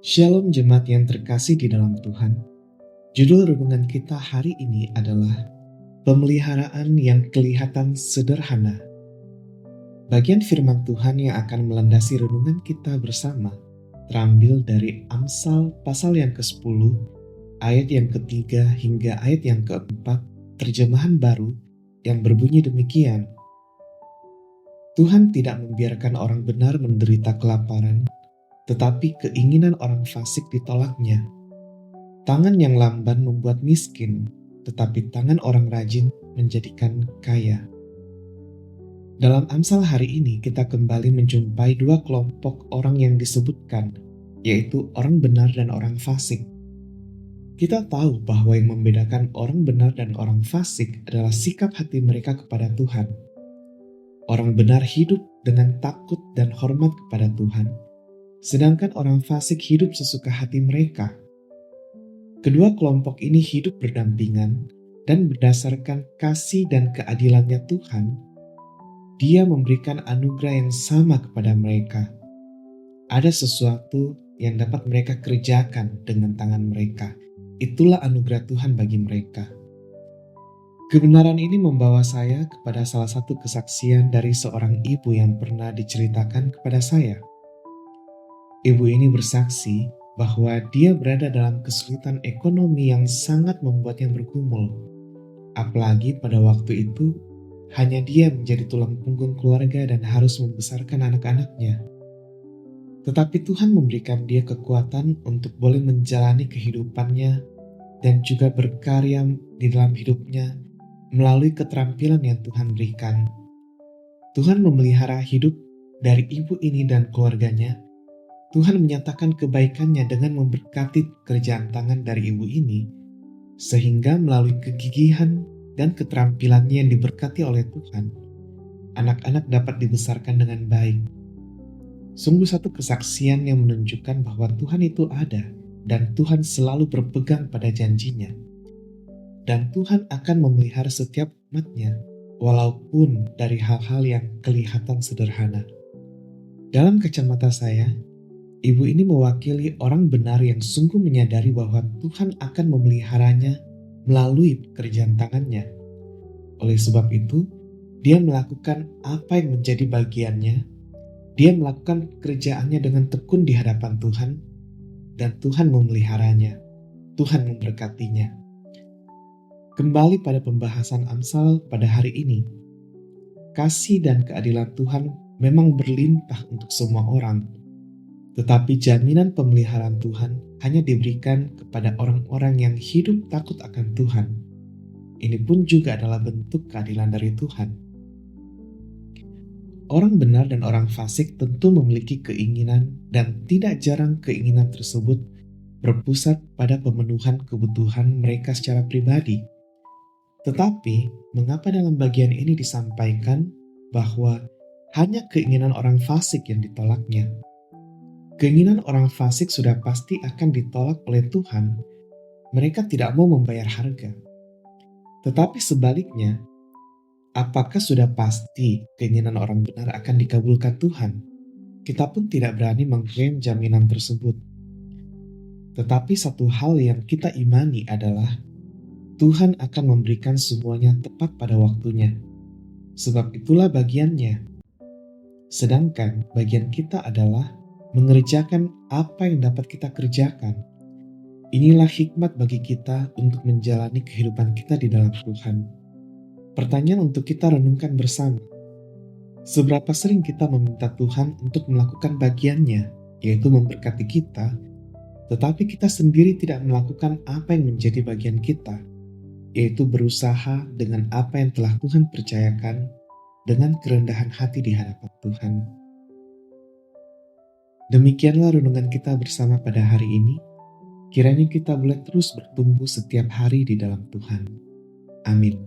Shalom jemaat yang terkasih di dalam Tuhan. Judul renungan kita hari ini adalah Pemeliharaan yang kelihatan sederhana. Bagian firman Tuhan yang akan melandasi renungan kita bersama terambil dari Amsal pasal yang ke-10, ayat yang ketiga hingga ayat yang keempat, terjemahan baru yang berbunyi demikian. Tuhan tidak membiarkan orang benar menderita kelaparan, tetapi keinginan orang fasik ditolaknya. Tangan yang lamban membuat miskin, tetapi tangan orang rajin menjadikan kaya. Dalam Amsal hari ini kita kembali menjumpai dua kelompok orang yang disebutkan, yaitu orang benar dan orang fasik. Kita tahu bahwa yang membedakan orang benar dan orang fasik adalah sikap hati mereka kepada Tuhan. Orang benar hidup dengan takut dan hormat kepada Tuhan, sedangkan orang fasik hidup sesuka hati mereka. Kedua kelompok ini hidup berdampingan dan berdasarkan kasih dan keadilannya Tuhan, Dia memberikan anugerah yang sama kepada mereka. Ada sesuatu yang dapat mereka kerjakan dengan tangan mereka. Itulah anugerah Tuhan bagi mereka. Kebenaran ini membawa saya kepada salah satu kesaksian dari seorang ibu yang pernah diceritakan kepada saya. Ibu ini bersaksi bahwa dia berada dalam kesulitan ekonomi yang sangat membuatnya bergumul. Apalagi pada waktu itu, hanya dia menjadi tulang punggung keluarga dan harus membesarkan anak-anaknya. Tetapi Tuhan memberikan dia kekuatan untuk boleh menjalani kehidupannya dan juga berkarya di dalam hidupnya melalui keterampilan yang Tuhan berikan. Tuhan memelihara hidup dari ibu ini dan keluarganya. Tuhan menyatakan kebaikannya dengan memberkati kerjaan tangan dari ibu ini, sehingga melalui kegigihan dan keterampilannya yang diberkati oleh Tuhan, anak-anak dapat dibesarkan dengan baik. Sungguh satu kesaksian yang menunjukkan bahwa Tuhan itu ada dan Tuhan selalu berpegang pada janjinya. Dan Tuhan akan memelihara setiap umatnya, walaupun dari hal-hal yang kelihatan sederhana. Dalam kacamata saya, ibu ini mewakili orang benar yang sungguh menyadari bahwa Tuhan akan memeliharanya melalui pekerjaan tangannya. Oleh sebab itu, dia melakukan apa yang menjadi bagiannya. Dia melakukan pekerjaannya dengan tekun di hadapan Tuhan, dan Tuhan memeliharanya. Tuhan memberkatinya. Kembali pada pembahasan Amsal pada hari ini, kasih dan keadilan Tuhan memang berlimpah untuk semua orang. Tetapi jaminan pemeliharaan Tuhan hanya diberikan kepada orang-orang yang hidup takut akan Tuhan. Ini pun juga adalah bentuk keadilan dari Tuhan. Orang benar dan orang fasik tentu memiliki keinginan, dan tidak jarang keinginan tersebut berpusat pada pemenuhan kebutuhan mereka secara pribadi. Tetapi, mengapa dalam bagian ini disampaikan bahwa hanya keinginan orang fasik yang ditolaknya? Keinginan orang fasik sudah pasti akan ditolak oleh Tuhan. Mereka tidak mau membayar harga. Tetapi sebaliknya, apakah sudah pasti keinginan orang benar akan dikabulkan Tuhan? Kita pun tidak berani mengklaim jaminan tersebut. Tetapi satu hal yang kita imani adalah Tuhan akan memberikan semuanya tepat pada waktunya. Sebab itulah bagiannya. Sedangkan bagian kita adalah mengerjakan apa yang dapat kita kerjakan. Inilah hikmat bagi kita untuk menjalani kehidupan kita di dalam Tuhan. Pertanyaan untuk kita renungkan bersama. Seberapa sering kita meminta Tuhan untuk melakukan bagiannya, yaitu memberkati kita, tetapi kita sendiri tidak melakukan apa yang menjadi bagian kita, yaitu berusaha dengan apa yang telah Tuhan percayakan dengan kerendahan hati di hadapan Tuhan. Demikianlah renungan kita bersama pada hari ini. Kiranya kita boleh terus bertumbuh setiap hari di dalam Tuhan. Amin.